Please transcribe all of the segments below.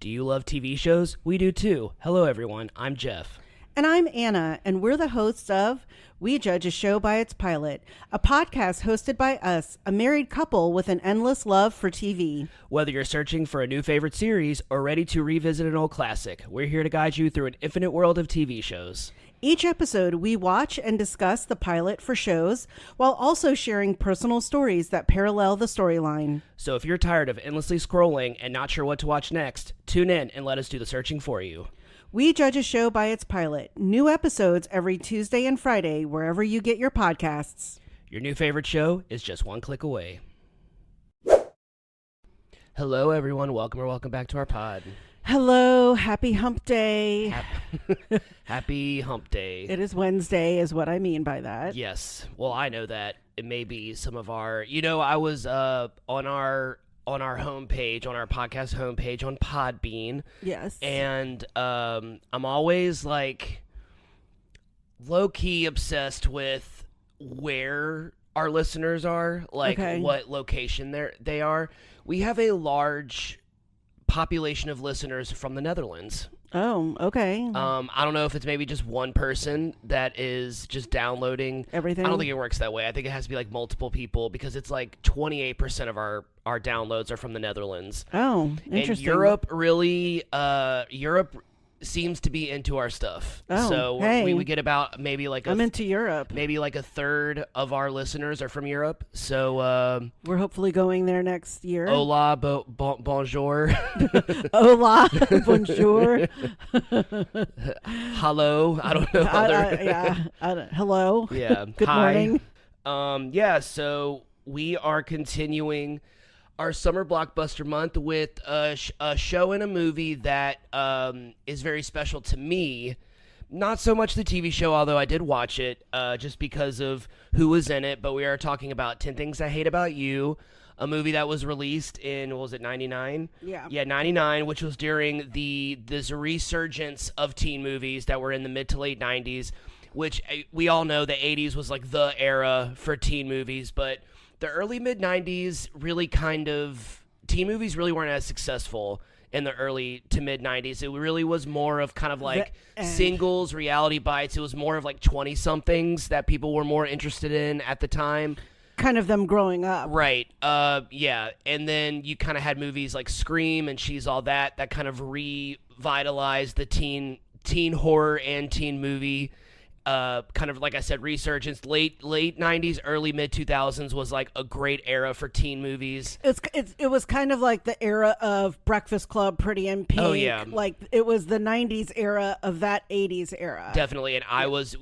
Do you love TV shows? We do too. Hello everyone, I'm Jeff. And I'm Anna, and we're the hosts of We Judge a Show by Its Pilot, a podcast hosted by us, a married couple with an endless love for TV. Whether you're searching for a new favorite series or ready to revisit an old classic, we're here to guide you through an infinite world of TV shows. Each episode, we watch and discuss the pilot for shows, while also sharing personal stories that parallel the storyline. So if you're tired of endlessly scrolling and not sure what to watch next, tune in and let us do the searching for you. We Judge a Show by Its Pilot. New episodes every Tuesday and Friday, wherever you get your podcasts. Your new favorite show is just one click away. Hello, everyone. Welcome back to our pod. Hello. Happy hump day. Happy hump day. It is Wednesday is what I mean by that. Yes. Well, I know that. It may be some of our... I was on our homepage, on our podcast homepage on Podbean. Yes. And I'm always like low-key obsessed with where our listeners are, like what location they are. We have a large population of listeners from the Netherlands. Oh, okay. I don't know if it's maybe just one person that is just downloading everything. I don't think it works that way. I think it has to be like multiple people because it's like 28% of our downloads are from the Netherlands. Oh, interesting. And Europe really, Europe seems to be into our stuff. Oh, so hey. we get about maybe like I'm into Europe. Maybe like a third of our listeners are from Europe. So we're hopefully going there next year. Hola, bonjour. Hola, bonjour. Hello. I don't know. Hello. Yeah. Good Hi. morning. So we are continuing our summer blockbuster month with a show and a movie that is very special to me. Not so much the TV show, although I did watch it just because of who was in it. But we are talking about 10 Things I Hate About You, a movie that was released in, what was it, 99? Yeah, 99, which was during this resurgence of teen movies that were in the mid to late 90s, which we all know the 80s was like the era for teen movies, but the early mid-90s really teen movies really weren't as successful in the early to mid-90s. It really was more of kind of like singles, reality bites. It was more of like 20-somethings that people were more interested in at the time. Kind of them growing up. Right. Yeah. And then you kind of had movies like Scream and She's All That kind of revitalized the teen horror and teen movie kind of, like I said, resurgence. Late 90s, early mid 2000s was like a great era for teen movies. It was kind of like the era of Breakfast Club, Pretty in Pink. Oh yeah, like it was the 90s era of that 80s era. Definitely. And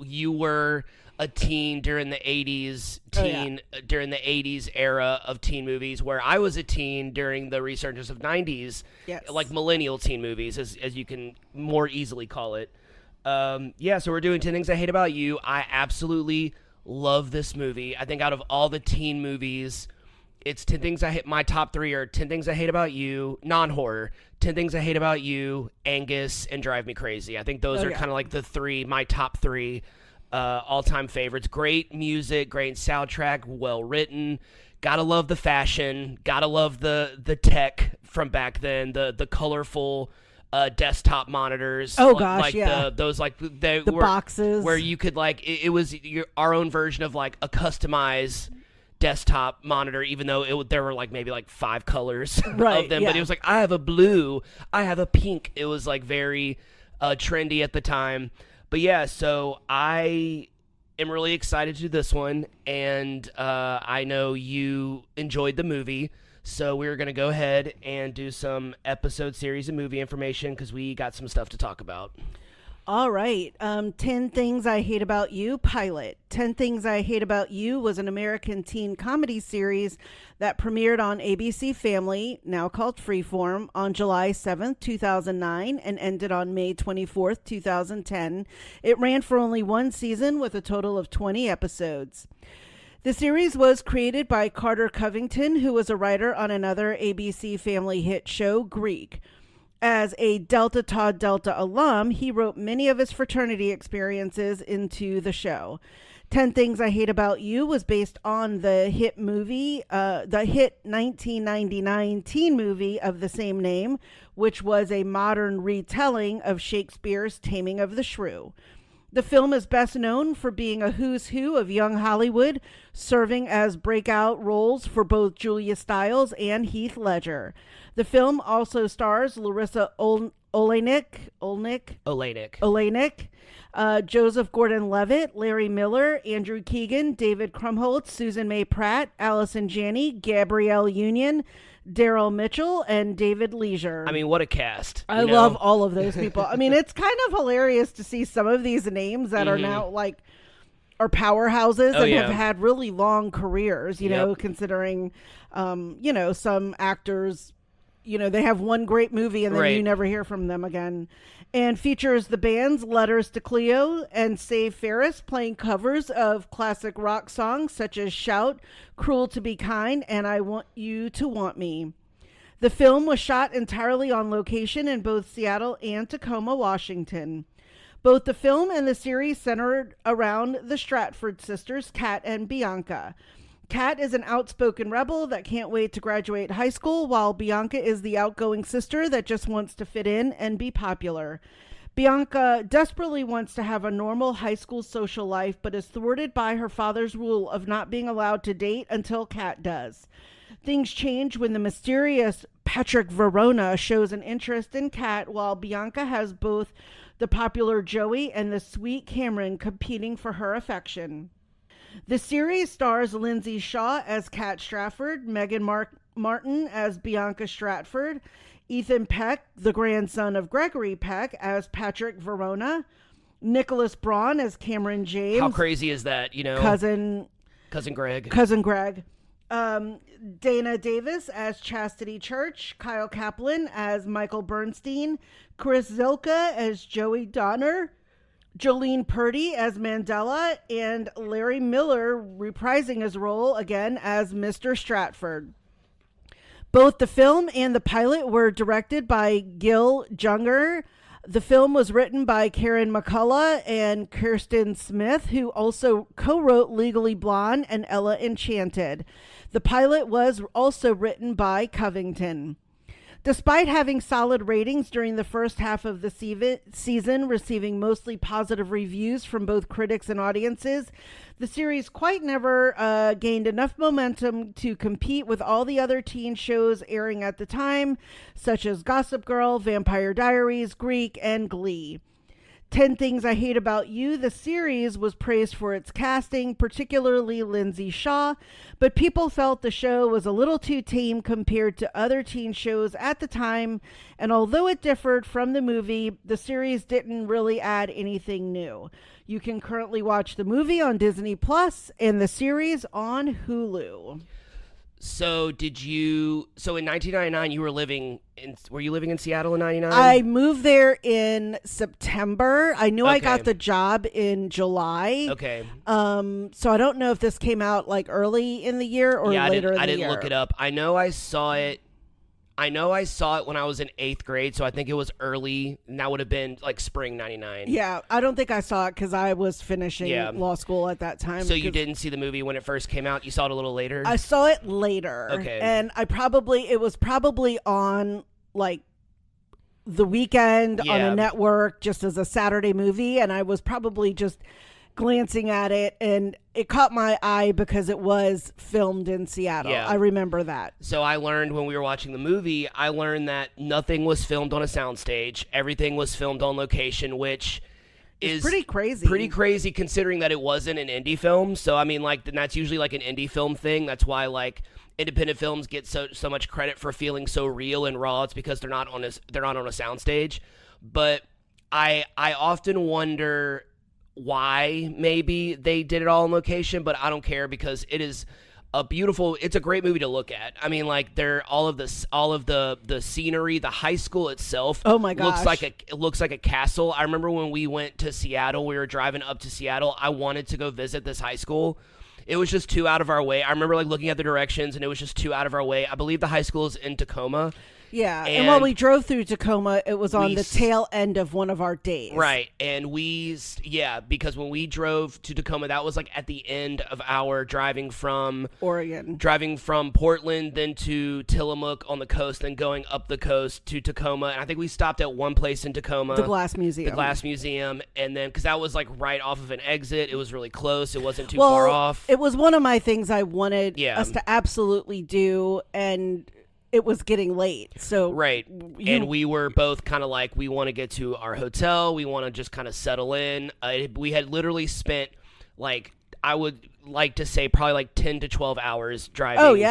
you were a teen during the 80s during the 80s era of teen movies, where I was a teen during the resurgence of 90s, like millennial teen movies, as you can more easily call it. So we're doing 10 Things I Hate About You. I absolutely love this movie. I think out of all the teen movies, it's 10 Things I Hate. My top three are 10 Things I Hate About You, non-horror, 10 Things I Hate About You, Angus, and Drive Me Crazy. I think those are kind of like my top three all-time favorites. Great music, great soundtrack, well written. Gotta love the fashion. Gotta love the tech from back then. The colorful desktop monitors. Oh gosh, the boxes where you could it was our own version of like a customized desktop monitor, even though there were like maybe like 5 colors of them. But it was like, I have a blue, I have a pink. It was like very trendy at the time. But yeah, so I am really excited to do this one, and I know you enjoyed the movie. So we're going to go ahead and do some episode, series, and movie information because we got some stuff to talk about. All right. 10 Things I Hate About You pilot. 10 Things I Hate About You was an American teen comedy series that premiered on ABC Family, now called Freeform, on July 7th, 2009 and ended on May 24th, 2010. It ran for only one season with a total of 20 episodes. The series was created by Carter Covington, who was a writer on another ABC Family hit show, Greek. As a Delta Tau Delta alum, he wrote many of his fraternity experiences into the show. 10 Things I Hate About You was based on the hit 1999 teen movie of the same name, which was a modern retelling of Shakespeare's Taming of the Shrew. The film is best known for being a who's who of young Hollywood, serving as breakout roles for both Julia Stiles and Heath Ledger. The film also stars Larissa Oleynik, Joseph Gordon-Levitt, Larry Miller, Andrew Keegan, David Krumholtz, Susan May Pratt, Allison Janney, Gabrielle Union, Daryl Mitchell, and David Leisure. I mean, what a cast. I love all of those people. I mean, it's kind of hilarious to see some of these names that are now are powerhouses and have had really long careers, you know, considering, some actors, they have one great movie and then you never hear from them again. And features the bands Letters to Cleo and Save Ferris playing covers of classic rock songs such as Shout, Cruel to Be Kind, and I Want You to Want Me. The film was shot entirely on location in both Seattle and Tacoma, Washington. Both the film and the series centered around the Stratford sisters, Kat and Bianca. Kat is an outspoken rebel that can't wait to graduate high school, while Bianca is the outgoing sister that just wants to fit in and be popular. Bianca desperately wants to have a normal high school social life, but is thwarted by her father's rule of not being allowed to date until Kat does. Things change when the mysterious Patrick Verona shows an interest in Kat, while Bianca has both the popular Joey and the sweet Cameron competing for her affection. The series stars Lindsay Shaw as Kat Stratford, Megan Martin as Bianca Stratford, Ethan Peck, the grandson of Gregory Peck, as Patrick Verona, Nicholas Braun as Cameron James. How crazy is that, Cousin Greg. Dana Davis as Chastity Church, Kyle Kaplan as Michael Bernstein, Chris Zilka as Joey Donner, Jolene Purdy as Mandela, and Larry Miller reprising his role again as Mr. Stratford. Both the film and the pilot were directed by Gil Junger. The film was written by Karen McCullough and Kirsten Smith, who also co-wrote Legally Blonde and Ella Enchanted. The pilot was also written by Covington. Despite having solid ratings during the first half of the season, receiving mostly positive reviews from both critics and audiences, the series quite never gained enough momentum to compete with all the other teen shows airing at the time, such as Gossip Girl, Vampire Diaries, Greek, and Glee. 10 Things I Hate About You, the series, was praised for its casting, particularly Lindsay Shaw, but people felt the show was a little too tame compared to other teen shows at the time, and although it differed from the movie, the series didn't really add anything new. You can currently watch the movie on Disney Plus and the series on Hulu. So in 1999 were you living in Seattle in 99? I moved there in September. I knew I got the job in July. Okay. So I don't know if this came out like early in the year or later in the year. I didn't look it up. I know I saw it when I was in 8th grade, so I think it was early, and that would have been like spring 99. Yeah, I don't think I saw it because I was finishing law school at that time. So you didn't see the movie when it first came out? You saw it a little later? I saw it later. Okay. And it was probably on like the weekend on a network just as a Saturday movie, and I was probably just glancing at it, and it caught my eye because it was filmed in Seattle. Yeah. I remember that. So I learned when we were watching the movie, that nothing was filmed on a soundstage. Everything was filmed on location, which is pretty crazy. Pretty crazy considering that it wasn't an indie film. So I mean, like, that's usually like an indie film thing. That's why like independent films get so much credit for feeling so real and raw. It's because they're not on a soundstage. But I often wonder why maybe they did it all on location, but I don't care because it's a great movie to look at. I mean, like, all of the scenery, the high school itself. Oh my gosh. looks like a castle. I remember when we went to Seattle, we were driving up to Seattle. I wanted to go visit this high school. It was just too out of our way. I remember like looking at the directions and it was just too out of our way. I believe the high school is in Tacoma. Yeah, and while we drove through Tacoma, it was on the tail end of one of our days. Right, and because when we drove to Tacoma, that was like at the end of our driving from Portland, then to Tillamook on the coast, then going up the coast to Tacoma. And I think we stopped at one place in Tacoma. The Glass Museum. And then, because that was like right off of an exit, it was really close. It wasn't too far off. It was one of my things I wanted us to absolutely do, and it was getting late. So right. And we were both kind of like, we want to get to our hotel. We want to just kind of settle in. We had literally spent like, I would like to say probably like 10 to 12 hours driving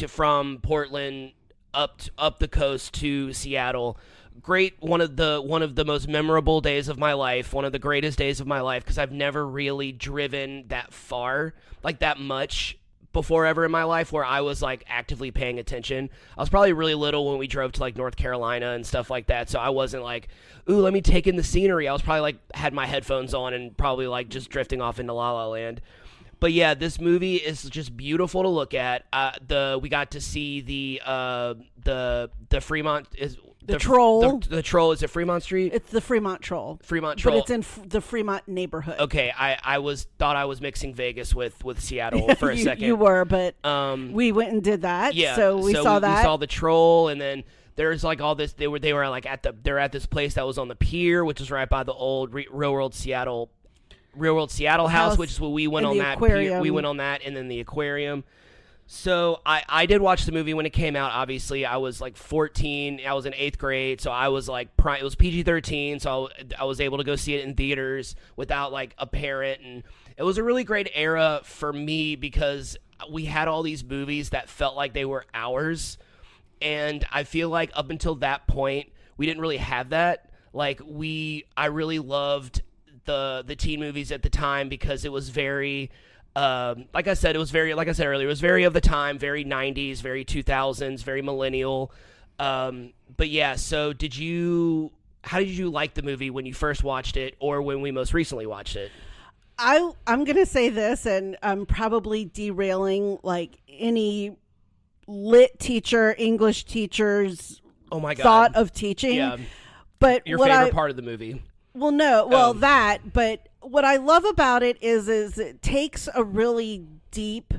from Portland up the coast to Seattle. Great. One of the most memorable days of my life, one of the greatest days of my life, because I've never really driven that far, like that much before ever in my life where I was like actively paying attention. I was probably really little when we drove to like North Carolina and stuff like that, so I wasn't like, ooh, let me take in the scenery. I was probably like had my headphones on and probably like just drifting off into La La Land. But yeah, this movie is just beautiful to look at. We got to see the Fremont is the Troll. The Troll is at Fremont Street. It's the Fremont Troll. Fremont Troll, but it's in the Fremont neighborhood. Okay, I thought I was mixing Vegas with Seattle for a second. You were, but we went and did that. Yeah, so we saw that. We saw the Troll, and then there's like all this. They were like they're at this place that was on the pier, which is right by the old Real World Seattle house, which is what we went on that. We went on that, and then the aquarium. So I did watch the movie when it came out. Obviously, I was like 14. I was in 8th grade, so I was like it was PG-13, so I was able to go see it in theaters without like a parent, and it was a really great era for me because we had all these movies that felt like they were ours, and I feel like up until that point we didn't really have that. Like I really loved the teen movies at the time because it was very. Like I said earlier, it was very of the time, very 90s, very 2000s, very millennial. But yeah, so how did you like the movie when you first watched it or when we most recently watched it? I'm going to say this, and I'm probably derailing like any lit teacher, English teacher's thought of teaching. Yeah. But your favorite part of the movie. Well, no. Well, but what I love about it is it takes a really deep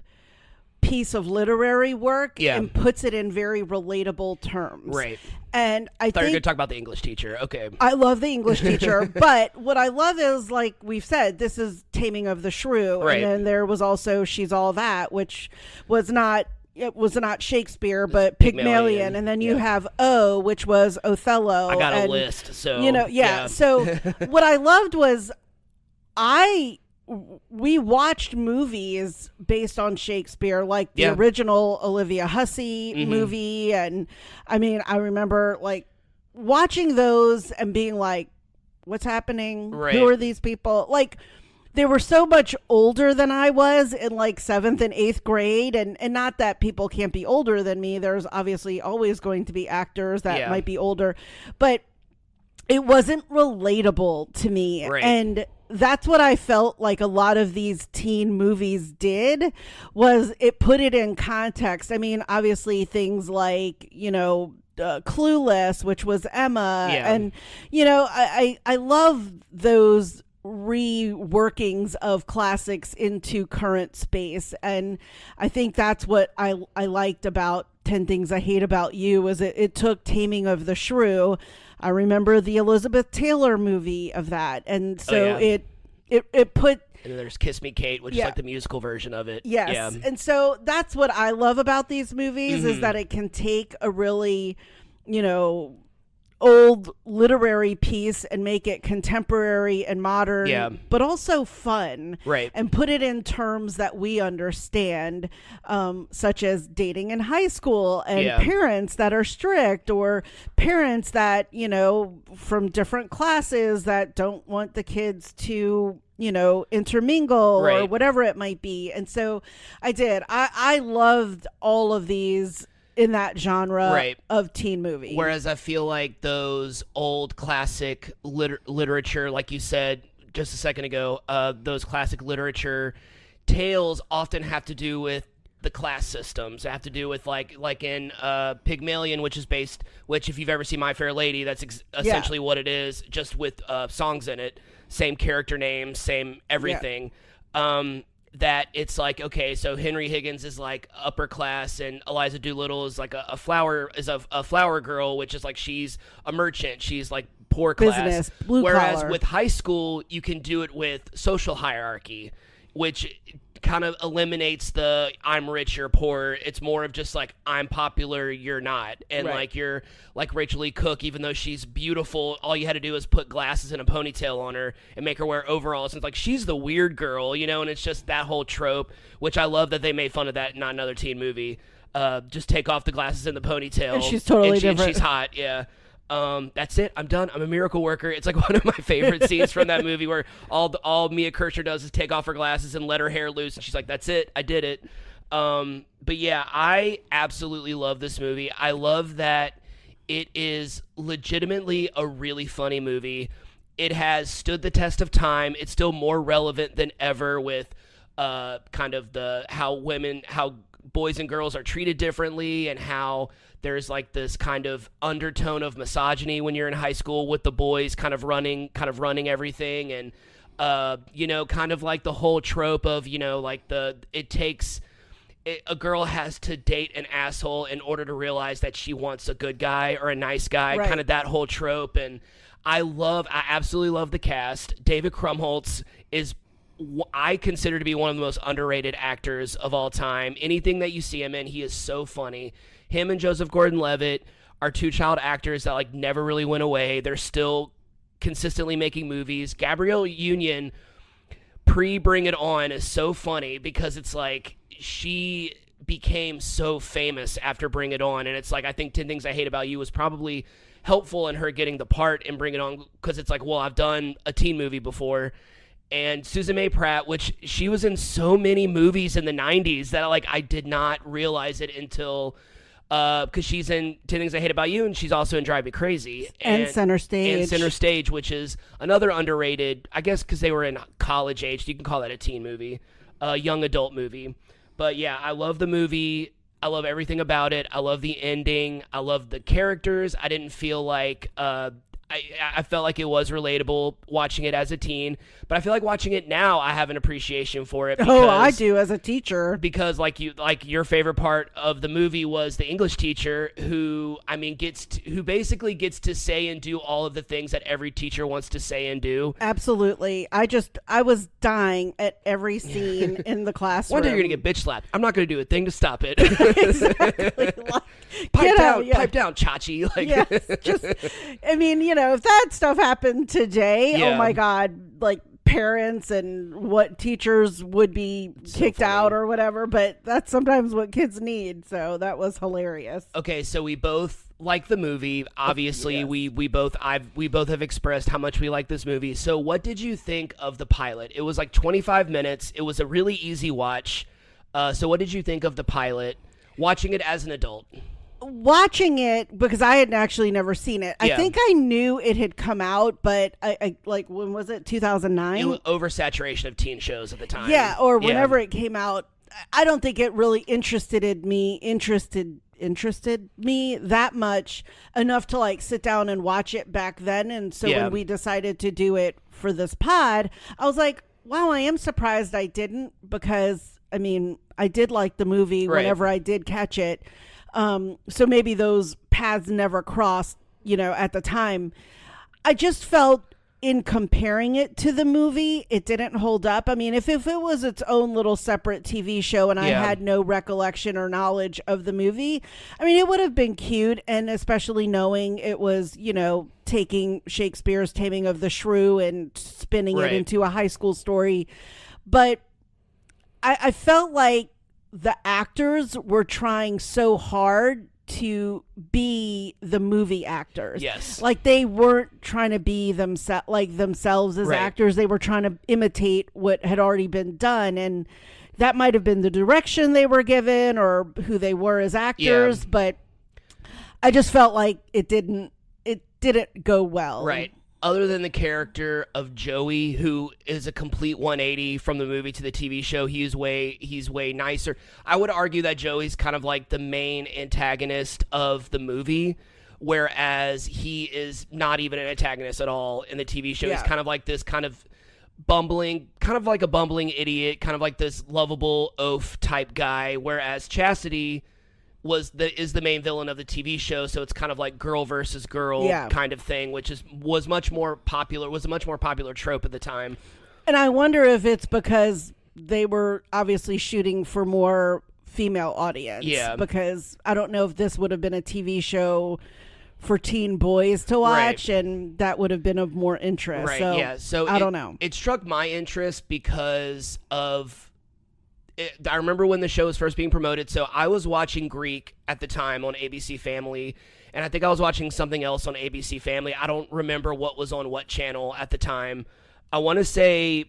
piece of literary work and puts it in very relatable terms. Right. And I thought you were going to talk about the English teacher. Okay. I love the English teacher, but what I love is, like we've said, this is Taming of the Shrew. Right. And then there was also She's All That, which was not Shakespeare, but Pygmalion. And then you have O, which was Othello. I got a list, so. So what I loved was we watched movies based on Shakespeare, like the original Olivia Hussey movie. And I mean, I remember like watching those and being like, what's happening? Right. Who are these people? Like, they were so much older than I was in like 7th and 8th grade. And not that people can't be older than me. There's obviously always going to be actors that might be older, but it wasn't relatable to me. Right. And that's what I felt like a lot of these teen movies did, was it put it in context. I mean, obviously things like, Clueless, which was Emma. Yeah. And, I love those reworkings of classics into current space, and I think that's what I liked about 10 Things I Hate About You, was it took Taming of the Shrew. I remember the Elizabeth Taylor movie of that, and so it put. And then there's Kiss Me Kate, which is like the musical version of it. Yes, and so that's what I love about these movies, is that it can take a really old literary piece and make it contemporary and modern, but also fun, right? And put it in terms that we understand, such as dating in high school and parents that are strict, or parents that from different classes that don't want the kids to intermingle, right, or whatever it might be. And so I loved all of these in that genre of teen movie. Whereas I feel like those old classic literature, like you said just a second ago, those classic literature tales often have to do with the class systems. They have to do with like in Pygmalion, which if you've ever seen My Fair Lady, that's essentially what it is, just with songs in it, same character names, same everything. That it's like, okay, so Henry Higgins is like upper class, and Eliza Doolittle is like a flower girl, which is like she's a merchant, she's like poor class. Business, blue Whereas collar. with high school, you can do it with social hierarchy, which kind of eliminates the I'm rich, you're poor. It's more of just like I'm popular, you're not. And like you're like Rachel Lee Cook, even though she's beautiful, all you had to do is put glasses and a ponytail on her and make her wear overalls. And it's like she's the weird girl, you know, and it's just that whole trope, which I love that they made fun of that in Not Another Teen Movie. Just take off the glasses and the ponytail. And she's totally different. And she's hot, yeah. That's it. I'm done. I'm a miracle worker. It's like one of my favorite scenes from that movie where all Mia Kirshner does is take off her glasses and let her hair loose, and she's like, "That's it. I did it." But yeah, I absolutely love this movie. I love that it is legitimately a really funny movie. It has stood the test of time. It's still more relevant than ever with kind of how boys and girls are treated differently, and how there's like this kind of undertone of misogyny when you're in high school with the boys kind of running everything, and kind of like the whole trope of, like a girl has to date an asshole in order to realize that she wants a good guy or a nice guy, kind of that whole trope. And I absolutely love the cast. David Krumholtz is, I consider to be one of the most underrated actors of all time. Anything that you see him in, he is so funny. Him and Joseph Gordon-Levitt are two child actors that like never really went away. They're still consistently making movies. Gabrielle Union, pre-Bring It On, is so funny because it's like she became so famous after Bring It On, and it's like I think 10 Things I Hate About You was probably helpful in her getting the part in Bring It On, because it's like, well, I've done a teen movie before. And Susan May Pratt, which she was in so many movies in the 90s that like I did not realize it until because she's in 10 Things I Hate About You, and she's also in Drive Me Crazy. And Center Stage. And Center Stage, which is another underrated, I guess because they were in college age, you can call that a teen movie, a young adult movie. But yeah, I love the movie. I love everything about it. I love the ending. I love the characters. I didn't feel like... I felt like it was relatable watching it as a teen, but I feel like watching it now, I have an appreciation for it. Because, I do as a teacher. Because your favorite part of the movie was the English teacher who basically gets to say and do all of the things that every teacher wants to say and do. Absolutely. I was dying at every scene in the classroom. One day you're going to get bitch slapped. I'm not going to do a thing to stop it. Exactly. Pipe down, Chachi. If that stuff happened today, oh my God, like parents and what teachers would be kicked out or whatever, but that's sometimes what kids need. So that was hilarious. Okay, so we both like the movie. Obviously, yes. we both have expressed how much we like this movie. So what did you think of the pilot? It was like 25 minutes. It was a really easy watch. So what did you think of the pilot, watching it as an adult? Watching it, because I had actually never seen it. I think I knew it had come out, but I like, when was it? 2009? It was oversaturation of teen shows at the time. Yeah, or whenever it came out. I don't think it really interested me that much enough to like sit down and watch it back then. And so when we decided to do it for this pod, I was like, wow, I am surprised I didn't, because I mean, I did like the movie whenever I did catch it. So maybe those paths never crossed, at the time. I just felt in comparing it to the movie, it didn't hold up. I mean, if it was its own little separate TV show and I had no recollection or knowledge of the movie, I mean, it would have been cute. And especially knowing it was, taking Shakespeare's Taming of the Shrew and spinning it into a high school story. But I felt like the actors were trying so hard to be the movie actors. Yes. Like they weren't trying to be themselves as actors. They were trying to imitate what had already been done. And that might have been the direction they were given or who they were as actors. But I just felt like it didn't go well. Right. other than the character of Joey, who is a complete 180 from the movie to the TV show, he's way nicer. I would argue that Joey's kind of like the main antagonist of the movie, whereas he is not even an antagonist at all in the TV show. He's kind of like this kind of bumbling, kind of like a bumbling idiot, kind of like this lovable oaf type guy, whereas Chastity is the main villain of the TV show, so it's kind of like girl versus girl kind of thing, which was a much more popular trope at the time. And I wonder if it's because they were obviously shooting for more female audience. Yeah. Because I don't know if this would have been a TV show for teen boys to watch, and that would have been of more interest. Right. So, yeah. So I don't know. It struck my interest because of. I remember when the show was first being promoted, so I was watching Greek at the time on ABC Family, and I think I was watching something else on ABC Family. I don't remember what was on what channel at the time. I want to say,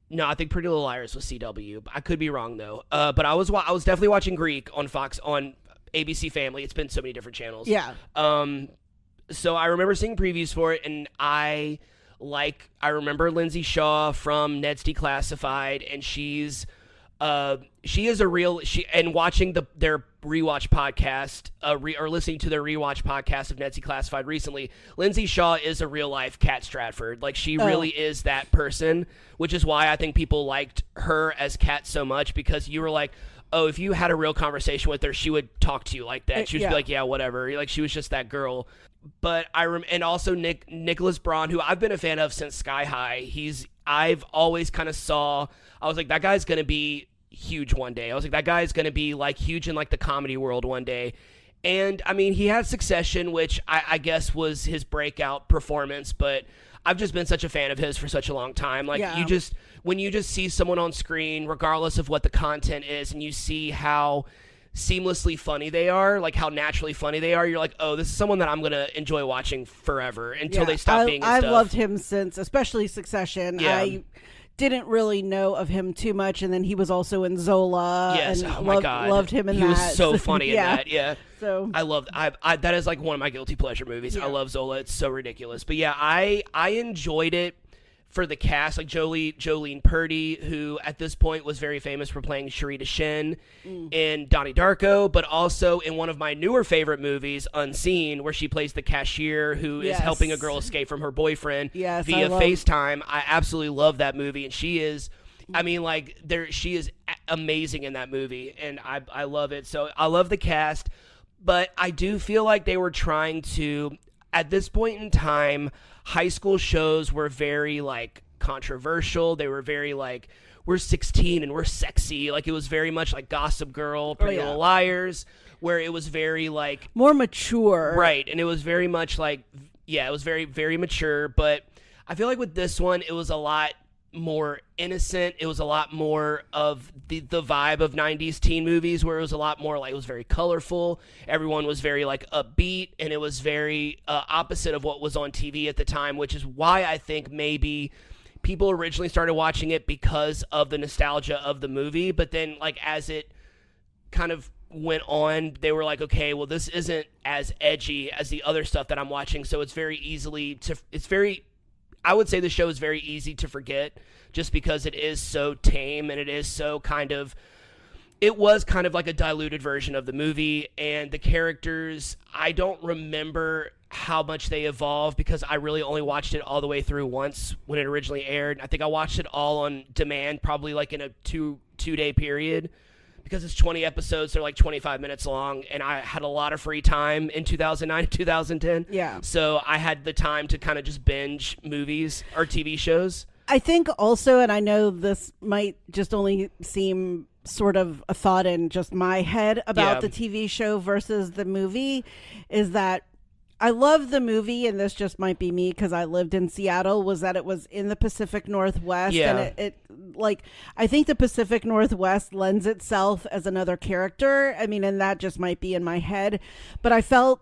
no, I think Pretty Little Liars was CW. I could be wrong, though. But I was definitely watching Greek on Fox, on ABC Family. It's been so many different channels. Yeah. So I remember seeing previews for it, and I remember Lindsay Shaw from Ned's Declassified, and she is and watching their rewatch podcast, or listening to their rewatch podcast of Ned's Declassified recently, Lindsay Shaw is a real life Kat Stratford. Like, she really is that person, which is why I think people liked her as Kat so much, because you were like, oh, if you had a real conversation with her, she would talk to you like that. She would be like, yeah, whatever. Like, she was just that girl. But and also Nicholas Braun, who I've been a fan of since Sky High. I've always kind of I was like, that guy's going to be huge one day. I was like, that guy's going to be like huge in like the comedy world one day. And I mean, he had Succession, which I guess was his breakout performance, but I've just been such a fan of his for such a long time. Like, when you just see someone on screen, regardless of what the content is, and you see how seamlessly funny they are, like how naturally funny they are, you're like, oh, this is someone that I'm going to enjoy watching forever until they stop being I've loved him since, especially Succession. Yeah. I didn't really know of him too much, and then he was also in Zola. Yes, and my God. Loved him in that. He was so funny in that, yeah. So I love that is like one of my guilty pleasure movies. I love Zola. It's so ridiculous. But yeah, I enjoyed it for the cast, like Jolene Purdy, who at this point was very famous for playing Sharita Shin in Donnie Darko, but also in one of my newer favorite movies, Unseen, where she plays the cashier who is helping a girl escape from her boyfriend via FaceTime. I absolutely love that movie, and she is, I mean, like, she is amazing in that movie, and I love it. So I love the cast, but I do feel like they were trying to, at this point in time, high school shows were very, like, controversial. They were very, like, we're 16 and we're sexy. Like, it was very much like Gossip Girl, Pretty Little Liars, where it was very, like, more mature. Right. And it was very much like, it was very, very mature. But I feel like with this one, it was a lot more innocent. It was a lot more of the vibe of 90s teen movies, where it was a lot more like, it was very colorful. Everyone was very, like, upbeat, and it was very opposite of what was on TV at the time, which is why I think maybe people originally started watching it because of the nostalgia of the movie. But then, like, as it kind of went on, they were like, okay, well, this isn't as edgy as the other stuff that I'm watching, so I would say the show is very easy to forget, just because it is so tame, and it was kind of like a diluted version of the movie. And the characters, I don't remember how much they evolved, because I really only watched it all the way through once when it originally aired. I think I watched it all on demand, probably like in a two-day period, because it's 20 episodes. They're like 25 minutes long, and I had a lot of free time in 2009 and 2010. Yeah. So I had the time to kind of just binge movies or TV shows. I think also, and I know this might just only seem sort of a thought in just my head about the TV show versus the movie, is that I love the movie, and this just might be me because I lived in Seattle, was that it was in the Pacific Northwest. Yeah. And it like, I think the Pacific Northwest lends itself as another character. I mean, and that just might be in my head. But I felt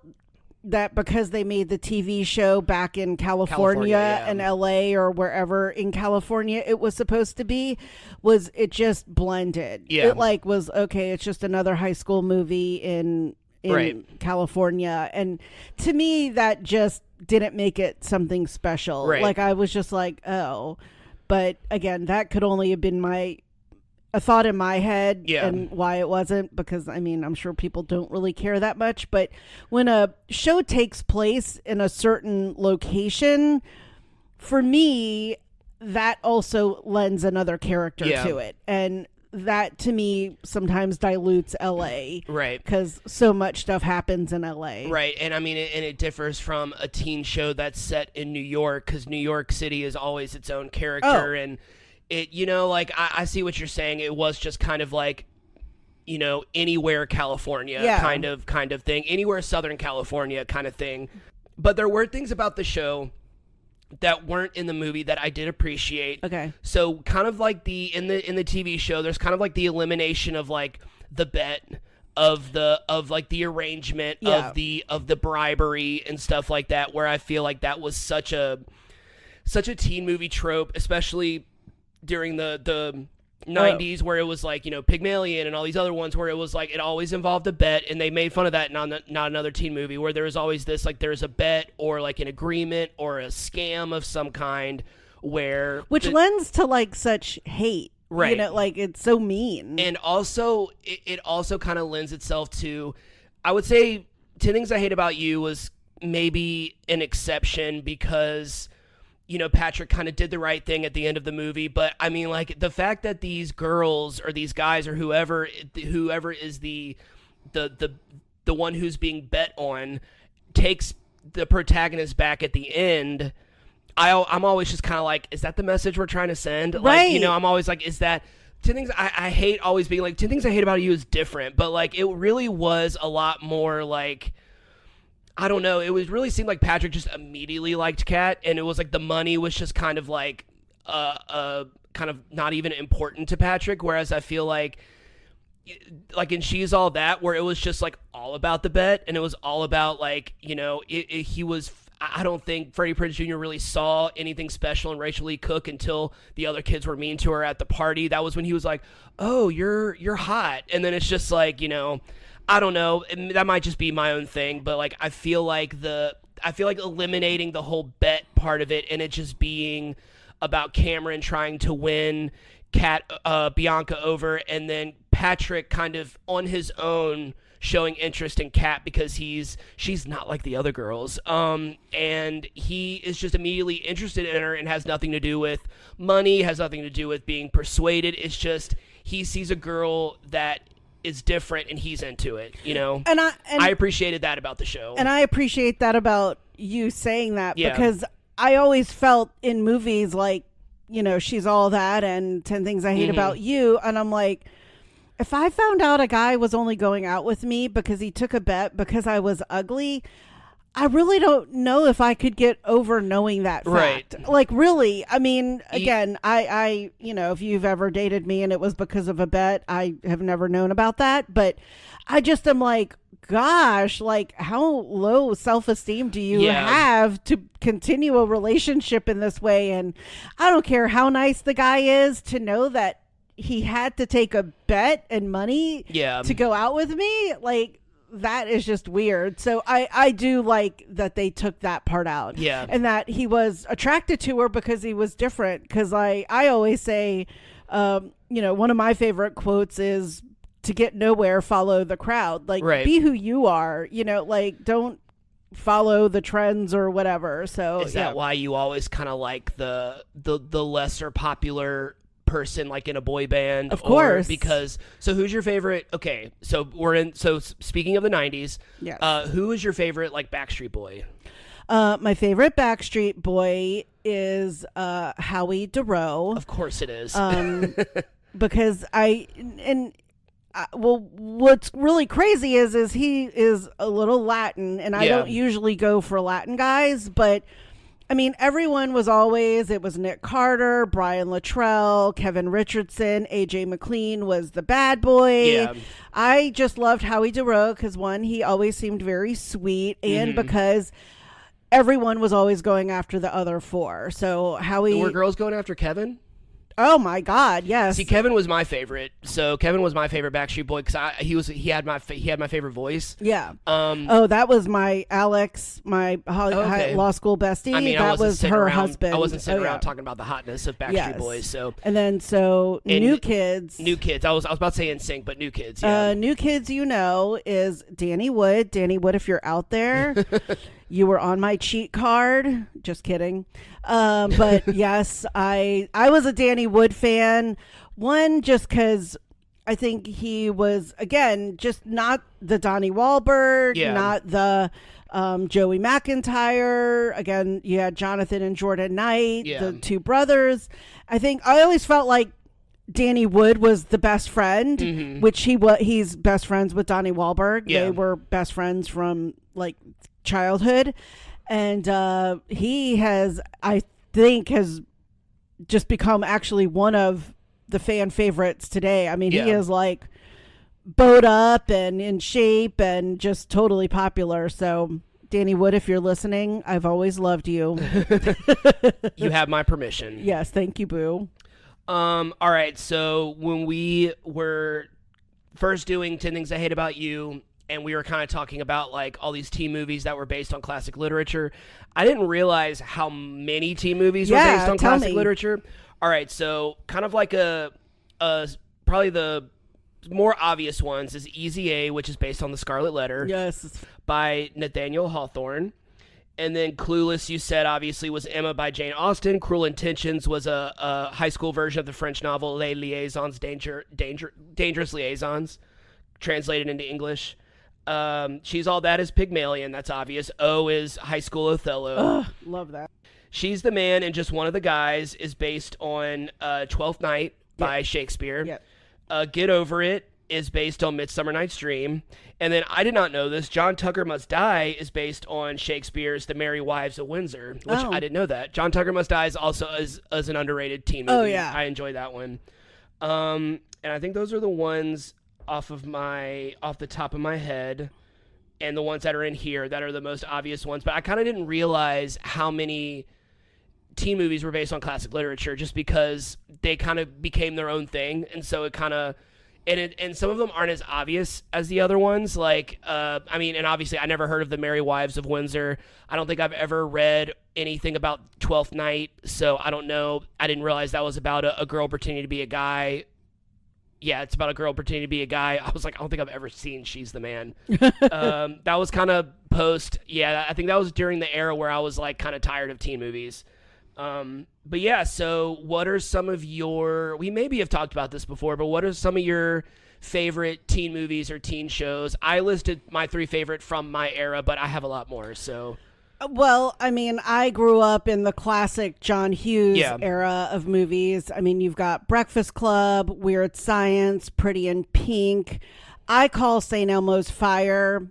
that because they made the TV show back in California and LA or wherever in California it was supposed to be, it just blended. Yeah. It like was, okay, it's just another high school movie in in Right. California. And to me, that just didn't make it something special. Right. Like, I was just like, oh. But again, that could only have been a thought in my head, Yeah. and why it wasn't, because I mean, I'm sure people don't really care that much. But when a show takes place in a certain location, for me, that also lends another character Yeah. to it. And that to me sometimes dilutes LA. Right. Because so much stuff happens in LA. Right, and I mean, it differs from a teen show that's set in New York, because New York City is always its own character, and it, like, I see what you're saying. It was just kind of like, anywhere California kind of thing, anywhere Southern California kind of thing. But there were things about the show that weren't in the movie that I did appreciate. Okay. So kind of like in the TV show, there's kind of like the elimination of like the bet of like the arrangement of the bribery and stuff like that, where I feel like that was such a teen movie trope, especially during the 90s, where it was like, Pygmalion and all these other ones, where it was like it always involved a bet, and they made fun of that in not another teen movie, where there was always this, like, there's a bet or like an agreement or a scam of some kind, which lends to like such hate, right? Like, it's so mean. And also it also kind of lends itself to, I would say, 10 Things I Hate About You was maybe an exception, because Patrick kind of did the right thing at the end of the movie. But I mean, like, the fact that these girls or these guys or whoever is the one who's being bet on takes the protagonist back at the end, I'm always just kind of like, is that the message we're trying to send? Right. Like, I'm always like, is that 10 Things I hate always being like, 10 Things I Hate About You is different, but like, it really was a lot more like, I don't know. It was really seemed like Patrick just immediately liked Kat, and it was like the money was just kind of like, kind of not even important to Patrick. Whereas I feel like in She's All That, where it was just like all about the bet, and it was all about like, he was. I don't think Freddie Prinze Jr. really saw anything special in Rachel Lee Cook until the other kids were mean to her at the party. That was when he was like, "Oh, you're hot," and then it's just like, I don't know. That might just be my own thing, but like I feel like eliminating the whole bet part of it, and it just being about Cameron trying to win Bianca over, and then Patrick kind of on his own showing interest in Kat because she's not like the other girls, and he is just immediately interested in her, and has nothing to do with money, has nothing to do with being persuaded. It's just he sees a girl that is different, and he's into it, And I appreciated that about the show. And I appreciate that about you saying that, Yeah. because I always felt in movies like, She's All That and 10 Things I Hate About You, and I'm like, if I found out a guy was only going out with me because he took a bet because I was ugly, I really don't know if I could get over knowing that fact. Right. Like, really, I mean, again, I if you've ever dated me and it was because of a bet, I have never known about that. But I just am like, gosh, like, how low self-esteem do you have to continue a relationship in this way? And I don't care how nice the guy is, to know that he had to take a bet and money to go out with me. Like, that is just weird. So I do like that they took that part out. Yeah. And that he was attracted to her because he was different. Because I always say, one of my favorite quotes is, to get nowhere, follow the crowd. Like, be who you are, like, don't follow the trends or whatever. So is that why you always kind of like the lesser popular person, like in a boy band? Of course. So who's your favorite? Okay, so speaking of the 90s, who is your favorite, like, Backstreet Boy? My favorite Backstreet Boy is Howie DeRoe. Of course it is. Because what's really crazy is he is a little Latin, and I don't usually go for Latin guys, but I mean, everyone was always, it was Nick Carter, Brian Luttrell, Kevin Richardson, AJ McLean was the bad boy. Yeah. I just loved Howie DeRoe because, one, he always seemed very sweet, and because everyone was always going after the other four. So Howie... Were girls going after Kevin? Oh my God, yes. See, Kevin was my favorite. So Kevin was my favorite Backstreet Boy because he had my favorite voice. Yeah. That was my Alex, my law school bestie. I mean, that was her husband. I wasn't sitting around talking about the hotness of Backstreet Boys. So New Kids. New Kids. I was about to say NSYNC, but New Kids. Yeah. New Kids, is Danny Wood. Danny Wood, if you're out there. You were on my cheat card. Just kidding. But yes, I was a Danny Wood fan. One, just because I think he was, again, just not the Donnie Wahlberg, not the Joey McIntyre. Again, you had Jonathan and Jordan Knight, the two brothers. I always felt like Danny Wood was the best friend, which he's best friends with Donnie Wahlberg. Yeah. They were best friends from like childhood, and he has just become actually one of the fan favorites today. I mean, he is like bowed up and in shape and just totally popular. So Danny Wood, if you're listening, I've always loved you. You have my permission. Yes, thank you, boo. All right, so when we were first doing 10 Things I Hate About You, and we were kind of talking about like all these teen movies that were based on classic literature, I didn't realize how many teen movies were based on classic literature. All right, so kind of like probably the more obvious ones is Easy A, which is based on The Scarlet Letter. Yes. By Nathaniel Hawthorne. And then Clueless, you said, obviously, was Emma by Jane Austen. Cruel Intentions was a high school version of the French novel Les Liaisons, Dangerous Liaisons, translated into English. She's All That is Pygmalion, that's obvious. O is High School Othello. Ugh, love that. She's the Man and Just One of the Guys is based on Twelfth Night by Shakespeare. Yep. Get Over It is based on Midsummer Night's Dream. And then, I did not know this, John Tucker Must Die is based on Shakespeare's The Merry Wives of Windsor, which I didn't know that. John Tucker Must Die is also as an underrated teen movie. Oh, yeah. I enjoy that one. And I think those are the ones off the top of my head, and the ones that are in here that are the most obvious ones. But I kind of didn't realize how many teen movies were based on classic literature, just because they kind of became their own thing, and so it kind of and some of them aren't as obvious as the other ones. Like and obviously I never heard of The Merry Wives of Windsor. I don't think I've ever read anything about Twelfth Night, so I don't know. I didn't realize that was about a girl pretending to be a guy. Yeah, it's about a girl pretending to be a guy. I was like, I don't think I've ever seen She's the Man. That was kind of post. Yeah, I think that was during the era where I was like kind of tired of teen movies. But yeah, so what are some of we maybe have talked about this before, but what are some of your favorite teen movies or teen shows? I listed my 3 favorite from my era, but I have a lot more, so. Well, I mean, I grew up in the classic John Hughes era of movies. I mean, you've got Breakfast Club, Weird Science, Pretty in Pink. I call St. Elmo's Fire.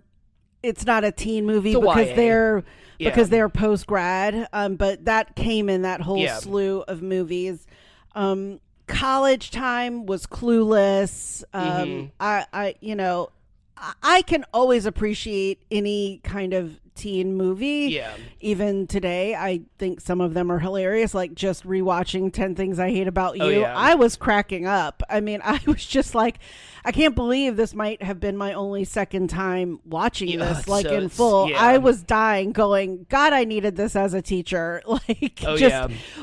It's not a teen movie because they're post grad, but that came in that whole slew of movies. College Time was Clueless. I can always appreciate any kind of teen movie. Yeah. Even today, I think some of them are hilarious. Like just rewatching 10 Things I Hate About You. Oh, yeah. I was cracking up. I mean, I was just like, I can't believe this might have been my only second time watching this, like in full. I was dying going, God, I needed this as a teacher. Like,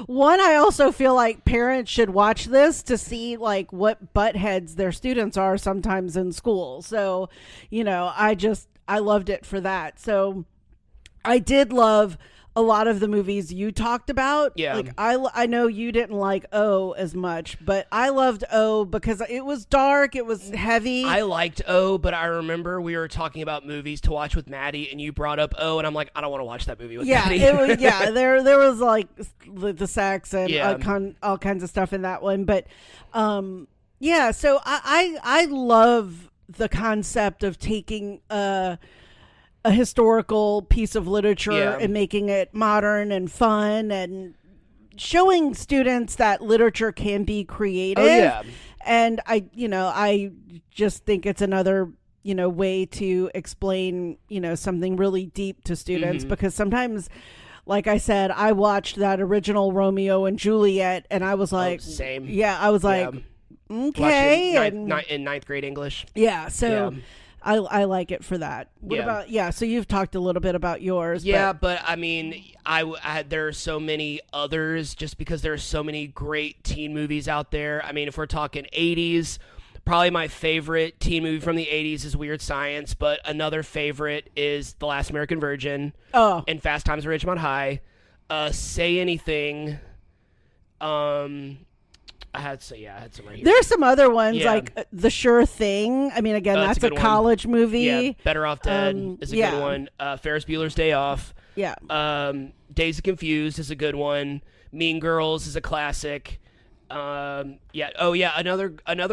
one, I also feel like parents should watch this to see like what buttheads their students are sometimes in school. So, I loved it for that. So I did love a lot of the movies you talked about. Yeah. Like I know you didn't like O as much, but I loved O because it was dark, it was heavy. I liked O, but I remember we were talking about movies to watch with Maddie, and you brought up O, and I'm like, I don't want to watch that movie with Maddie. There was like the sex and all kinds of stuff in that one, but so I love the concept of taking a historical piece of literature and making it modern and fun and showing students that literature can be creative. Oh, yeah. And I just think it's another, way to explain, something really deep to students, because sometimes like I said, I watched that original Romeo and Juliet, and I was like, same. Yeah, I was like, okay. In ninth grade English. Yeah, so I like it for that. What about, so you've talked a little bit about yours. Yeah, but I mean, there are so many others just because there are so many great teen movies out there. I mean, if we're talking 80s, probably my favorite teen movie from the 80s is Weird Science, but another favorite is The Last American Virgin and Fast Times at Ridgemont High. Say Anything. I had some right here. There's some other ones like The Sure Thing. I mean, again, that's a college movie. Yeah, Better Off Dead is a good one. Ferris Bueller's Day Off. Yeah. Dazed and Confused is a good one. Mean Girls is a classic. Another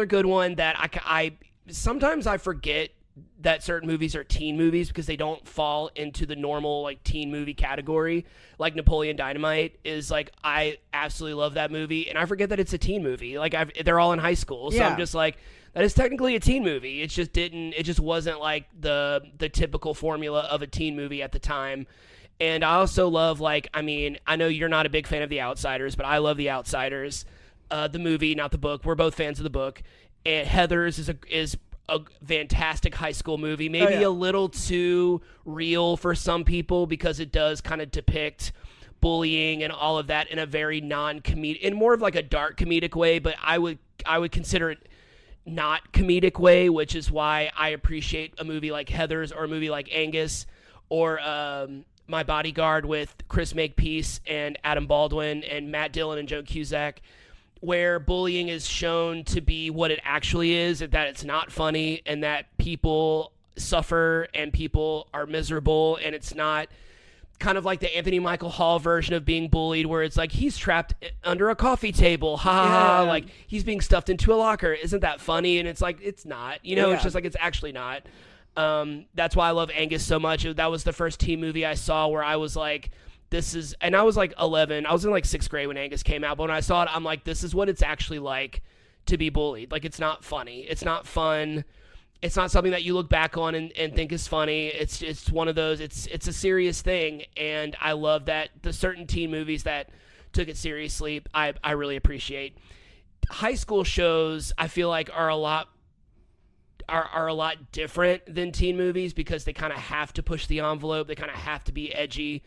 good one that I sometimes I forget that certain movies are teen movies because they don't fall into the normal like teen movie category. Like Napoleon Dynamite is like, I absolutely love that movie, and I forget that it's a teen movie. Like they're all in high school, so I'm just like, that is technically a teen movie. It just wasn't like the typical formula of a teen movie at the time. And I also love, like, I mean, I know you're not a big fan of The Outsiders, but I love The Outsiders, the movie, not the book. We're both fans of the book. And Heathers is a fantastic high school movie, maybe a little too real for some people because it does kind of depict bullying and all of that in a very non-comedic, in more of like a dark comedic way, but I would consider it not comedic way, which is why I appreciate a movie like Heathers or a movie like Angus or My Bodyguard with Chris Makepeace and Adam Baldwin and Matt Dillon and Joan Cusack, where bullying is shown to be what it actually is, and that it's not funny, and that people suffer and people are miserable, and it's not kind of like the Anthony Michael Hall version of being bullied, where it's like he's trapped under a coffee table, like he's being stuffed into a locker. Isn't that funny? And it's like, it's not, it's just like, it's actually not. That's why I love Angus so much. That was the first teen movie I saw where I was like, and I was like 11. I was in like 6th grade when Angus came out, but when I saw it, I'm like, this is what it's actually like to be bullied. Like, it's not funny. It's not fun. It's not something that you look back on and think is funny. It's one of those, it's a serious thing. And I love that the certain teen movies that took it seriously, I really appreciate. High school shows, I feel like are a lot different than teen movies because they kind of have to push the envelope. They kind of have to be edgy.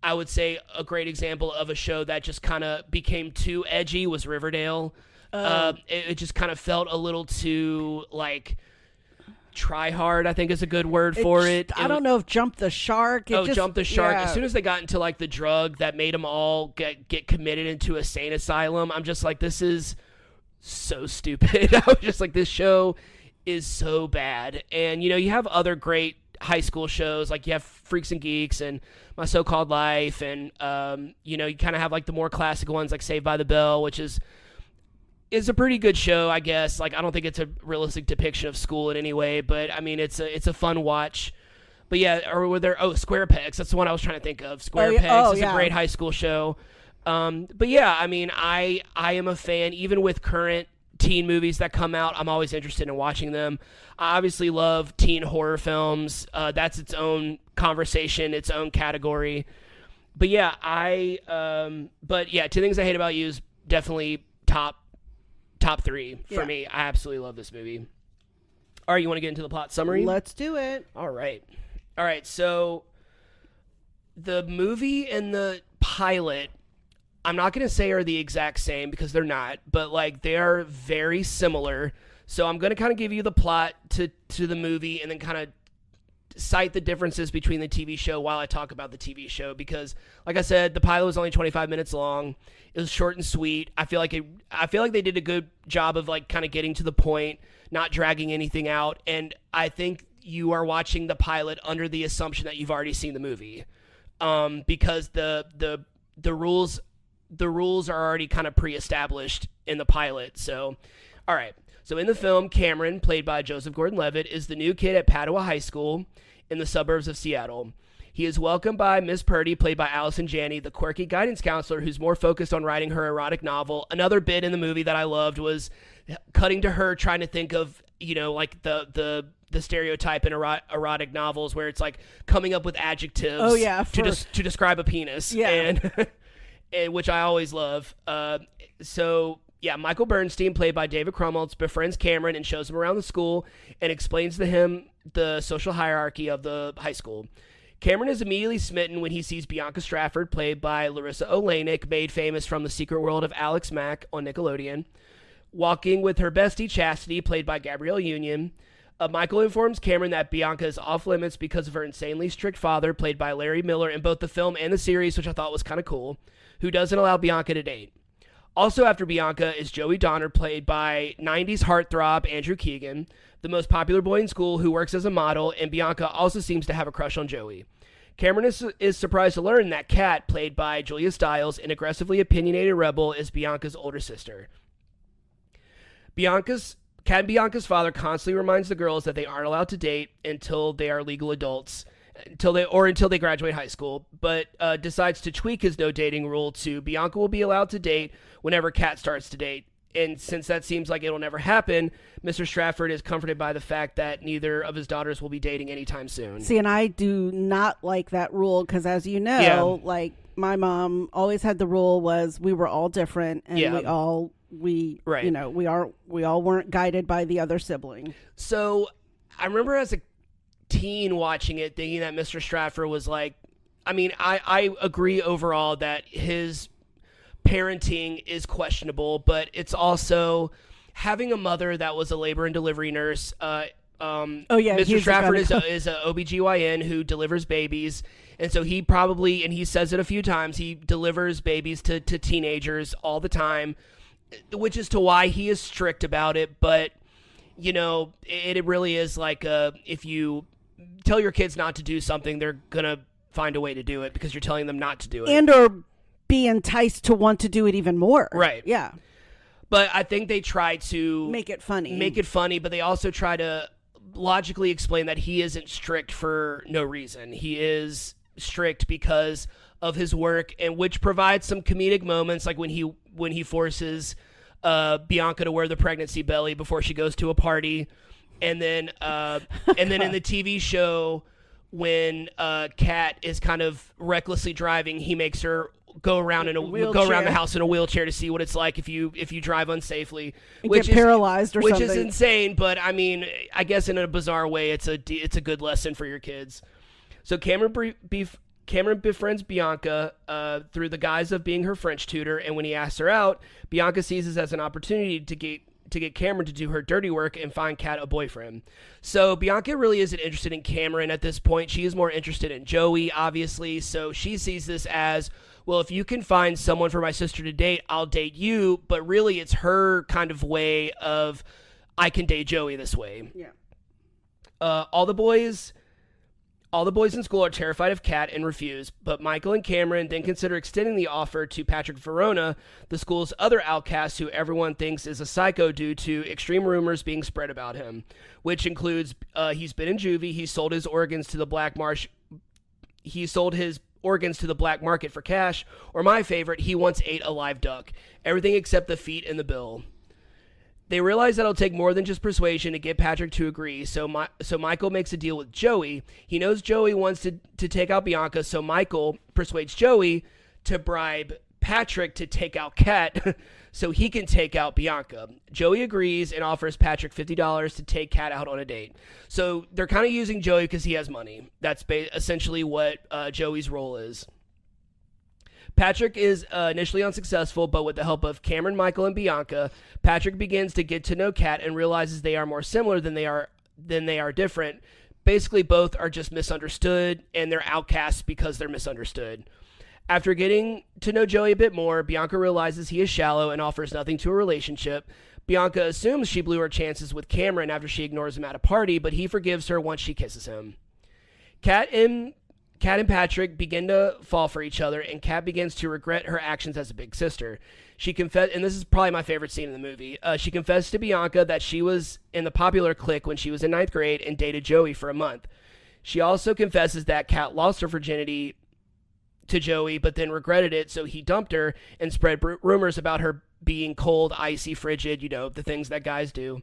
I would say a great example of a show that just kind of became too edgy was Riverdale. It just kind of felt a little too, like, try hard, I think is a good word for it. I don't know if Jump the Shark. Jump the Shark. Yeah. As soon as they got into, like, the drug that made them all get committed into a sane asylum, I'm just like, this is so stupid. I was just like, this show is so bad. And, you have other great high school shows, like you have Freaks and Geeks and My So-Called Life, and you kind of have like the more classic ones like Saved by the Bell, which is a pretty good show, I guess. Like, I don't think it's a realistic depiction of school in any way, but I mean, it's a fun watch. But yeah, or were there Square Pegs? That's the one I was trying to think of. Square Pegs is a great high school show. But yeah, I mean, I am a fan, even with current teen movies that come out. I'm always interested in watching them. I obviously love teen horror films. That's its own conversation, its own category. But yeah, Two Things I Hate About You is definitely top 3 for me. I absolutely love this movie. All right, you want to get into the plot summary? Let's do it. All right. So the movie and the pilot, I'm not going to say are the exact same because they're not, but like they are very similar. So I'm going to kind of give you the plot to the movie and then kind of cite the differences between the TV show while I talk about the TV show, because like I said, the pilot was only 25 minutes long. It was short and sweet. I feel like they did a good job of like kind of getting to the point, not dragging anything out. And I think you are watching the pilot under the assumption that you've already seen the movie, because the rules are already kind of pre-established in the pilot. So, all right. So in the film, Cameron, played by Joseph Gordon-Levitt, is the new kid at Padua High School in the suburbs of Seattle. He is welcomed by Miss Purdy, played by Allison Janney, the quirky guidance counselor who's more focused on writing her erotic novel. Another bit in the movie that I loved was cutting to her trying to think of, like the the stereotype in erotic novels where it's like coming up with adjectives to describe a penis. And which I always love. Michael Bernstein, played by David Krumholtz, befriends Cameron and shows him around the school and explains to him the social hierarchy of the high school. Cameron is immediately smitten when he sees Bianca Stratford, played by Larissa Oleynik, made famous from The Secret World of Alex Mack on Nickelodeon, walking with her bestie Chastity, played by Gabrielle Union. Michael informs Cameron that Bianca is off limits because of her insanely strict father, played by Larry Miller in both the film and the series, which I thought was kind of cool, who doesn't allow Bianca to date. Also after Bianca is Joey Donner, played by 90s heartthrob Andrew Keegan, the most popular boy in school who works as a model, and Bianca also seems to have a crush on Joey. Cameron is surprised to learn that Kat, played by Julia Stiles, an aggressively opinionated rebel, is Bianca's older sister. Kat and Bianca's father constantly reminds the girls that they aren't allowed to date until they are legal adults, until they graduate high school, but decides to tweak his no dating rule to Bianca will be allowed to date whenever Kat starts to date. And since that seems like it'll never happen, Mr. Stratford is comforted by the fact that neither of his daughters will be dating anytime soon. See, and I do not like that rule because, as you know, like my mom always had the rule was we were all different and we all weren't guided by the other sibling. So I remember as a teen watching it thinking that Mr. Stratford was like, I mean, I agree overall that his parenting is questionable, but it's also having a mother that was a labor and delivery nurse. Mr. Stratford is a OBGYN who delivers babies, and so he probably, and he says it a few times, he delivers babies to teenagers all the time, which is to why he is strict about it. But it really is like if you tell your kids not to do something, they're gonna find a way to do it because you're telling them not to do it, and or be enticed to want to do it even more. Right. Yeah. But I think they try to make it funny, but they also try to logically explain that he isn't strict for no reason. He is strict because of his work, and which provides some comedic moments, like when he forces Bianca to wear the pregnancy belly before she goes to a party, and then in the TV show when Kat is kind of recklessly driving, he makes her go around the house in a wheelchair to see what it's like if you drive unsafely, which is paralyzed or which something. Is insane. But I mean, I guess in a bizarre way, it's a good lesson for your kids. So Cameron befriends Bianca through the guise of being her French tutor, and when he asks her out, Bianca sees this as an opportunity to get Cameron to do her dirty work and find Kat a boyfriend. So Bianca really isn't interested in Cameron at this point. She is more interested in Joey, obviously. So she sees this as, well, if you can find someone for my sister to date, I'll date you. But really, it's her kind of way of, I can date Joey this way. Yeah. All the boys in school are terrified of Kat and refuse, but Michael and Cameron then consider extending the offer to Patrick Verona, the school's other outcast who everyone thinks is a psycho due to extreme rumors being spread about him, which includes he's been in juvie, he sold his organs to the black market for cash, or my favorite, he once ate a live duck. Everything except the feet and the bill. They realize that it'll take more than just persuasion to get Patrick to agree, so Michael makes a deal with Joey. He knows Joey wants to take out Bianca, so Michael persuades Joey to bribe Patrick to take out Kat so he can take out Bianca. Joey agrees and offers Patrick $50 to take Kat out on a date. So they're kind of using Joey because he has money. That's essentially what Joey's role is. Patrick is initially unsuccessful, but with the help of Cameron, Michael, and Bianca, Patrick begins to get to know Kat and realizes they are more similar than they are different. Basically, both are just misunderstood, and they're outcasts because they're misunderstood. After getting to know Joey a bit more, Bianca realizes he is shallow and offers nothing to a relationship. Bianca assumes she blew her chances with Cameron after she ignores him at a party, but he forgives her once she kisses him. Kat and Patrick begin to fall for each other, and Kat begins to regret her actions as a big sister. And this is probably my favorite scene in the movie. She confessed to Bianca that she was in the popular clique when she was in 9th grade and dated Joey for a month. She also confesses that Kat lost her virginity to Joey, but then regretted it, so he dumped her and spread rumors about her being cold, icy, frigid, the things that guys do.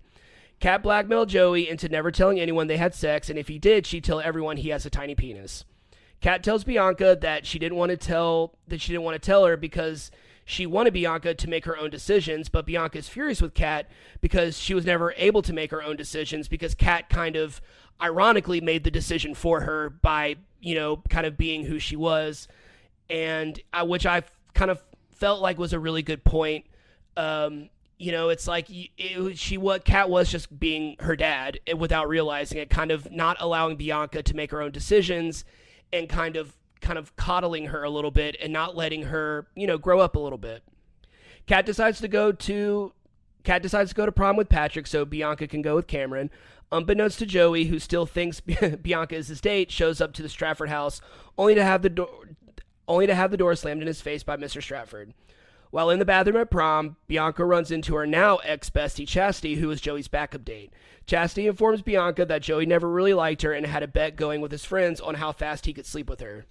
Kat blackmailed Joey into never telling anyone they had sex, and if he did, she'd tell everyone he has a tiny penis. Kat tells Bianca that she didn't want to tell her because she wanted Bianca to make her own decisions, but Bianca is furious with Kat because she was never able to make her own decisions because Kat kind of ironically made the decision for her by, kind of being who she was, and which I kind of felt like was a really good point. It's like Kat was just being her dad without realizing it, kind of not allowing Bianca to make her own decisions and kind of coddling her a little bit and not letting her, grow up a little bit. Kat decides to go to prom with Patrick so Bianca can go with Cameron. Unbeknownst to Joey, who still thinks Bianca is his date, shows up to the Stratford house only to have the door slammed in his face by Mr. Stratford. While in the bathroom at prom, Bianca runs into her now ex-bestie Chastity, who is Joey's backup date. Chastity informs Bianca that Joey never really liked her and had a bet going with his friends on how fast he could sleep with her.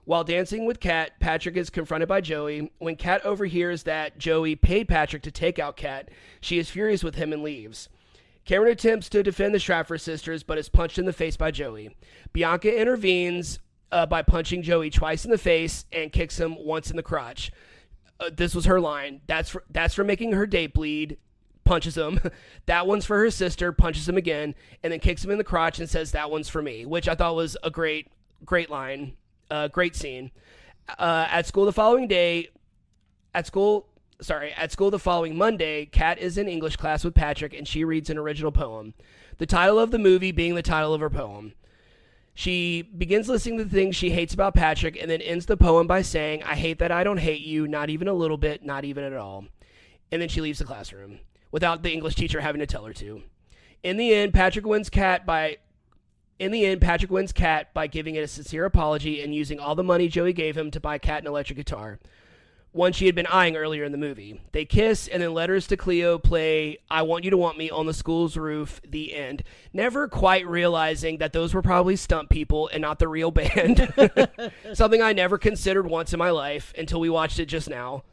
While dancing with Kat, Patrick is confronted by Joey. When Kat overhears that Joey paid Patrick to take out Kat, she is furious with him and leaves. Cameron attempts to defend the Stratford sisters, but is punched in the face by Joey. Bianca intervenes by punching Joey twice in the face and kicks him once in the crotch. This was her line. That's for making her date bleed. Punches him. That one's for her sister. Punches him again, and then kicks him in the crotch and says, "That one's for me," which I thought was a great line. Great scene. At school the following Monday, Kat is in English class with Patrick, and she reads an original poem. The title of the movie being the title of her poem. She begins listing the things she hates about Patrick and then ends the poem by saying, "I hate that I don't hate you, not even a little bit, not even at all." And then she leaves the classroom without the English teacher having to tell her to. In the end, Patrick wins Kat by giving it a sincere apology and using all the money Joey gave him to buy Kat an electric guitar, one she had been eyeing earlier in the movie. They kiss, and then Letters to Cleo play I Want You to Want Me on the school's roof, the end. Never quite realizing that those were probably stunt people and not the real band. Something I never considered once in my life until we watched it just now.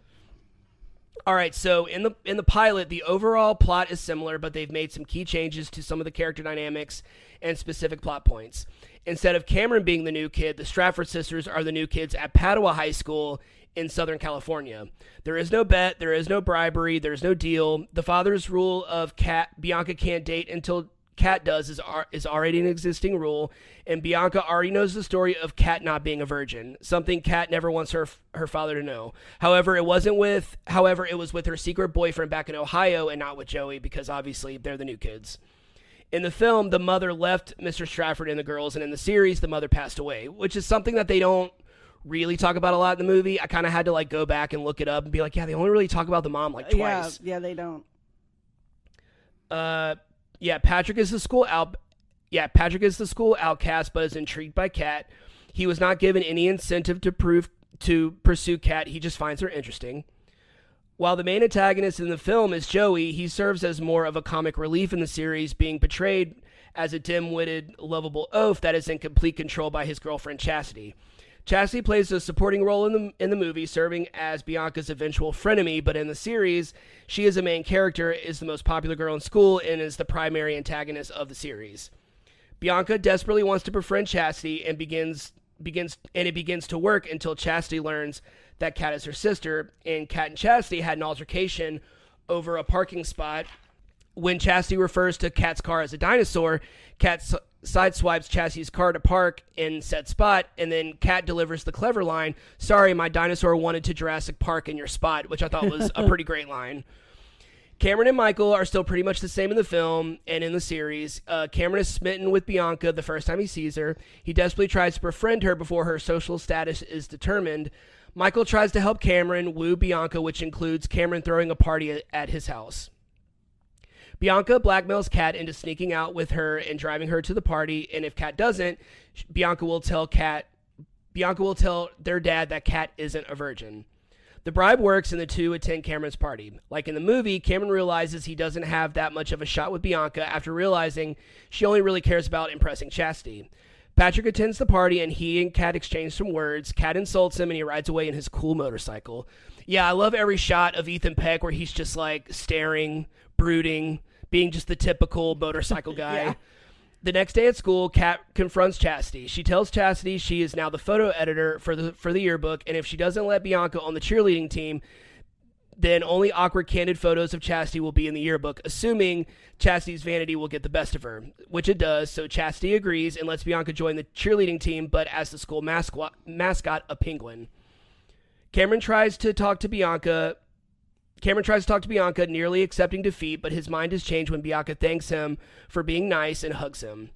All right, so in the pilot, the overall plot is similar, but they've made some key changes to some of the character dynamics and specific plot points. Instead of Cameron being the new kid, the Stratford sisters are the new kids at Padua High School in Southern California. There is no bet, there is no bribery, there's no deal. The father's rule of Bianca can't date until Kat does is already an existing rule, and Bianca already knows the story of Kat not being a virgin, something Kat never wants her father to know. However, it was with her secret boyfriend back in Ohio and not with Joey, because obviously they're the new kids. In the film, the mother left Mr. Stratford and the girls, and in the series, the mother passed away, which is something that they don't really talk about a lot in the movie. I kind of had to go back and look it up and be like, yeah, they only really talk about the mom twice. Yeah, they don't. Patrick is the school outcast, but is intrigued by Kat. He was not given any incentive to pursue Kat. He just finds her interesting. While the main antagonist in the film is Joey, he serves as more of a comic relief in the series, being portrayed as a dim-witted, lovable oaf that is in complete control by his girlfriend Chastity. Chastity plays a supporting role in the movie, serving as Bianca's eventual frenemy, but in the series, she is a main character, is the most popular girl in school, and is the primary antagonist of the series. Bianca desperately wants to befriend Chastity and it begins to work until Chastity learns that Kat is her sister, and Kat and Chastity had an altercation over a parking spot. When Chastity refers to Kat's car as a dinosaur, Kat sideswipes Chastity's car to park in said spot, and then Kat delivers the clever line, "Sorry, my dinosaur wanted to Jurassic Park in your spot," which I thought was a pretty great line. Cameron and Michael are still pretty much the same in the film and in the series. Cameron is smitten with Bianca the first time he sees her. He desperately tries to befriend her before her social status is determined. Michael tries to help Cameron woo Bianca, which includes Cameron throwing a party at his house. Bianca blackmails Kat into sneaking out with her and driving her to the party, and if Kat doesn't, Bianca will tell their dad that Kat isn't a virgin. The bribe works and the two attend Cameron's party. Like in the movie, Cameron realizes he doesn't have that much of a shot with Bianca after realizing she only really cares about impressing Chastity. Patrick attends the party and he and Kat exchange some words. Kat insults him and he rides away in his cool motorcycle. Yeah, I love every shot of Ethan Peck where he's just staring, brooding, being just the typical motorcycle guy. Yeah. The next day at school, Kat confronts Chastity. She tells Chastity she is now the photo editor for the yearbook, and if she doesn't let Bianca on the cheerleading team, then only awkward, candid photos of Chastity will be in the yearbook, assuming Chastity's vanity will get the best of her, which it does. So Chastity agrees and lets Bianca join the cheerleading team, but as the school mascot, a penguin. Cameron tries to talk to Bianca, nearly accepting defeat, but his mind has changed when Bianca thanks him for being nice and hugs him.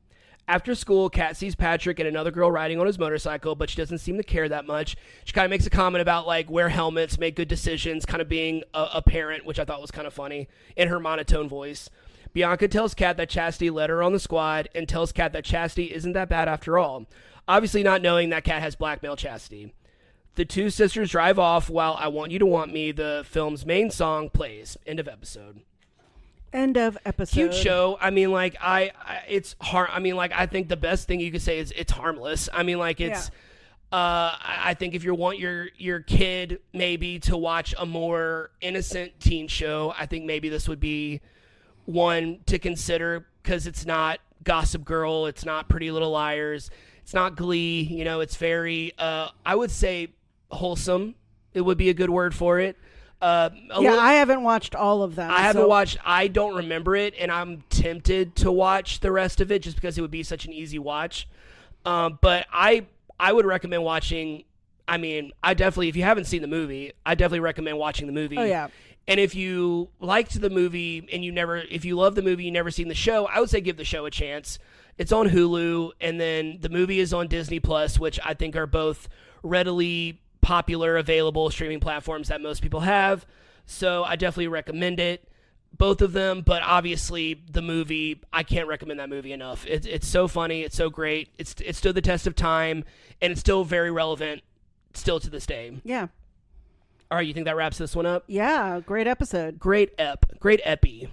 After school, Kat sees Patrick and another girl riding on his motorcycle, but she doesn't seem to care that much. She kind of makes a comment about, like, wear helmets, make good decisions, kind of being a parent, which I thought was kind of funny, in her monotone voice. Bianca tells Kat that Chastity led her on the squad and tells Kat that Chastity isn't that bad after all, obviously not knowing that Kat has blackmailed Chastity. The two sisters drive off while I Want You to Want Me, the film's main song, plays. End of episode. End of episode. Cute show. I mean, like, it's hard. I mean, like, I think the best thing you could say is it's harmless. I mean, like, it's, I think if you want your kid maybe to watch a more innocent teen show, I think maybe this would be one to consider, because it's not Gossip Girl. It's not Pretty Little Liars. It's not Glee. You know, it's very, I would say, wholesome. It would be a good word for it. I haven't watched all of them. I haven't watched. I don't remember it, and I'm tempted to watch the rest of it just because it would be such an easy watch. But I would recommend watching. I mean, I definitely, if you haven't seen the movie, I definitely recommend watching the movie. Oh yeah. And if you liked the movie and if you love the movie, you never seen the show, I would say give the show a chance. It's on Hulu, and then the movie is on Disney Plus, which I think are both readily popular, available streaming platforms that most people have. So I definitely recommend it, both of them. But obviously, the movie, I can't recommend that movie enough. It's so funny, it's so great. It stood the test of time, and it's still very relevant, still to this day. Yeah. All right, you think that wraps this one up? Yeah, great episode. Great epi.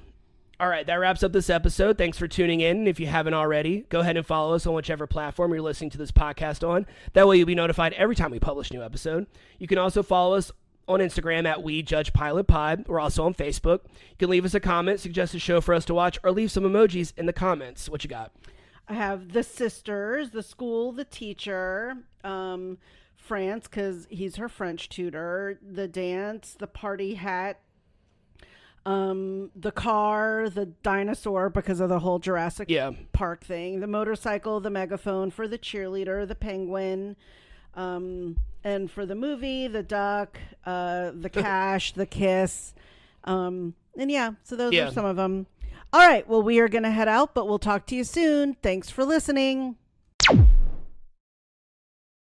All right, that wraps up this episode. Thanks for tuning in. If you haven't already, go ahead and follow us on whichever platform you're listening to this podcast on. That way you'll be notified every time we publish a new episode. You can also follow us on Instagram at WeJudgePilotPod. We're also on Facebook. You can leave us a comment, suggest a show for us to watch, or leave some emojis in the comments. What you got? I have the sisters, the school, the teacher, France, because he's her French tutor, the dance, the party hat, the car, the dinosaur because of the whole Jurassic Park thing, the motorcycle, the megaphone for the cheerleader, the penguin, and for the movie, the duck, the cash, the kiss, and so those are some of them. All right, well, we are going to head out, but we'll talk to you soon. Thanks for listening.